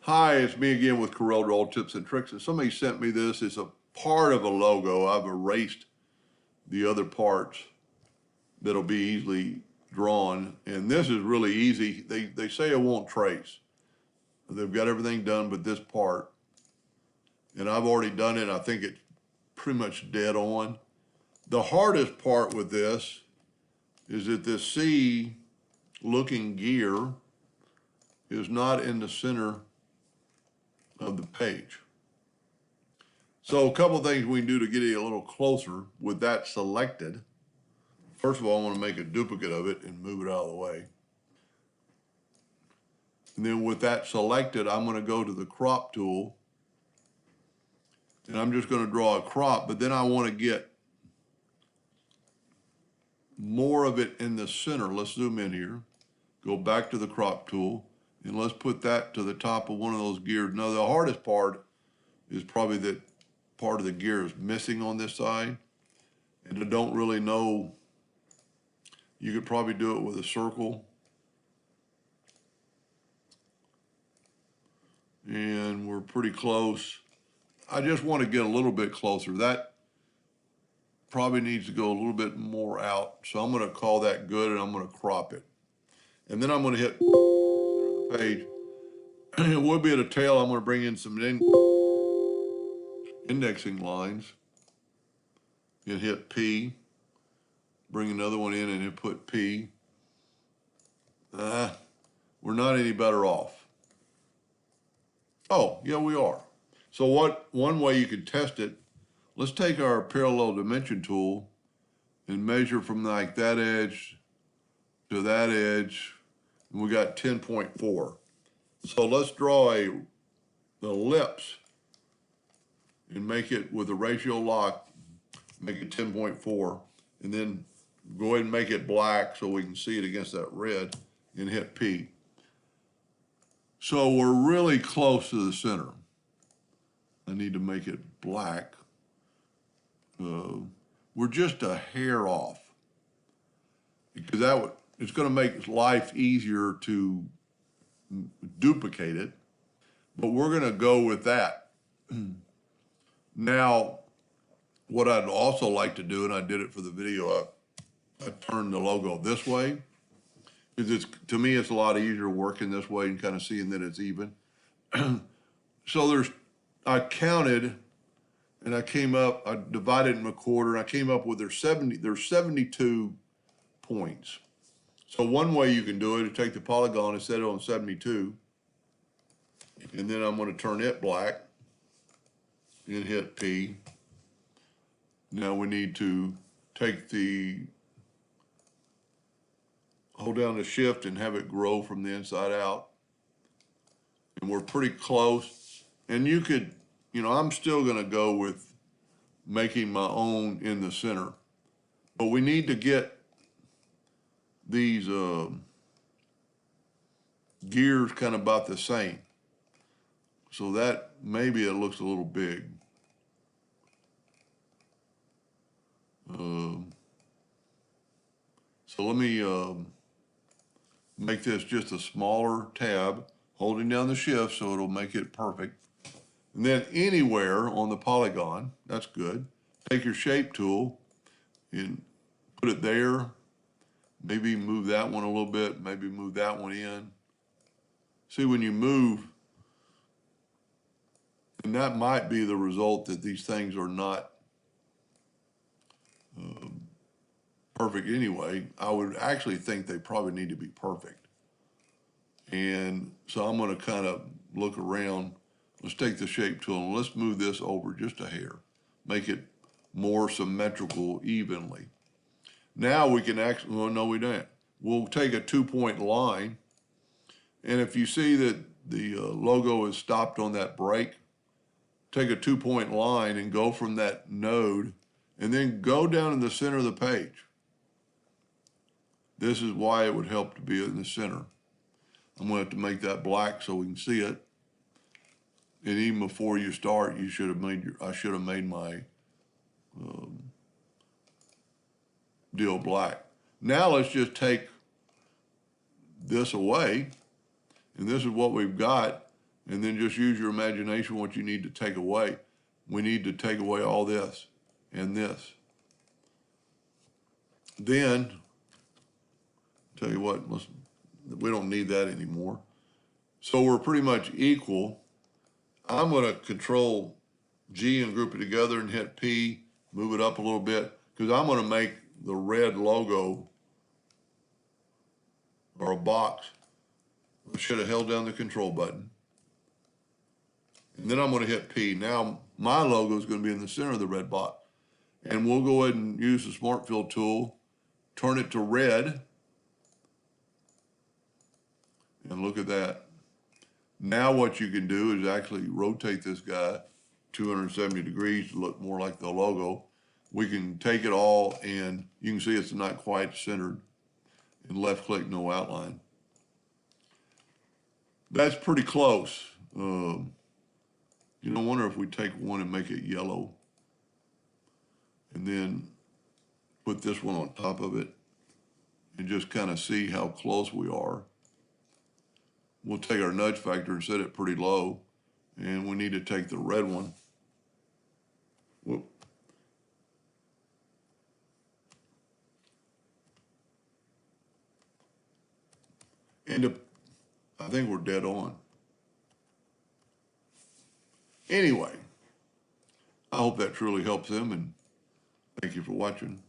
Hi, it's me again with CorelDraw Tips and Tricks. And somebody sent me this. It's a part of a logo. I've erased the other parts that'll be easily drawn. And this is really easy. They say it won't trace. They've got everything done but this part. And I've already done it. I think it's pretty much dead on. The hardest part with this is that this C looking gear is not in the center of the page. So a couple of things we can do to get it a little closer with that selected. First of all, I want to make a duplicate of it and move it out of the way. And then with that selected, I'm going to go to the crop tool. And I'm just going to draw a crop, but then I want to get more of it in the center. Let's zoom in here. Go back to the crop tool. And let's put that to the top of one of those gears. Now, the hardest part is probably that part of the gear is missing on this side. And I don't really know. You could probably do it with a circle. And we're pretty close. I just want to get a little bit closer. That probably needs to go a little bit more out. So I'm going to call that good, and I'm going to crop it. And then I'm going to hit the page. It will be at a tail. I'm going to bring in some indexing lines and hit P. Bring another one in and hit put P. We're not any better off. Oh, yeah, we are. So one way you could test it, let's take our parallel dimension tool and measure from like that edge to that edge, and we got 10.4. So let's draw an ellipse and make it with a ratio lock, make it 10.4, and then go ahead and make it black so we can see it against that red and hit P. So we're really close to the center. I need to make it black. We're just a hair off because it's going to make life easier to duplicate it, but we're going to go with that. Now, what I'd also like to do, and I did it for the video, I turned the logo this way, because to me it's a lot easier working this way and kind of seeing that it's even. So I counted, and I divided in a quarter, and I came up with there's 72 points. So one way you can do it is take the polygon and set it on 72, and then I'm going to turn it black and hit P. Now we need to hold down the shift and have it grow from the inside out. And we're pretty close. And you could, I'm still going to go with making my own in the center. But we need to get these gears kind of about the same. So that maybe it looks a little big. So let me make this just a smaller tab, holding down the shift so it'll make it perfect. And then anywhere on the polygon, that's good. Take your shape tool and put it there. Maybe move that one a little bit, maybe move that one in. See, when you move, and that might be the result that these things are not perfect anyway. I would actually think they probably need to be perfect. And so I'm going to kind of look around. Let's take the shape tool and let's move this over just a hair. Make it more symmetrical evenly. Now we can actually, well, no, we don't. We'll take a 2-point line. And if you see that the logo is stopped on that break, take a 2-point line and go from that node and then go down in the center of the page. This is why it would help to be in the center. I'm going to have to make that black so we can see it. And even before you start, I should have made my deal black. Now let's just take this away, and this is what we've got. and then just use your imagination what you need to take away. We need to take away all this and this. Then, tell you what, we don't need that anymore. So we're pretty much equal. I'm going to Control G and group it together and hit P, move it up a little bit, because I'm going to make the red logo or a box. I should have held down the Control button. And then I'm going to hit P. Now my logo is going to be in the center of the red box. And we'll go ahead and use the Smart Fill tool, turn it to red, and look at that. Now what you can do is actually rotate this guy 270 degrees to look more like the logo. We can take it all and you can see it's not quite centered. And left click, no outline. That's pretty close. I wonder if we take one and make it yellow and then put this one on top of it and just kind of see how close we are. We'll take our nudge factor and set it pretty low, and we need to take the red one. Whoop. And I think we're dead on. Anyway, I hope that truly helps them, and thank you for watching.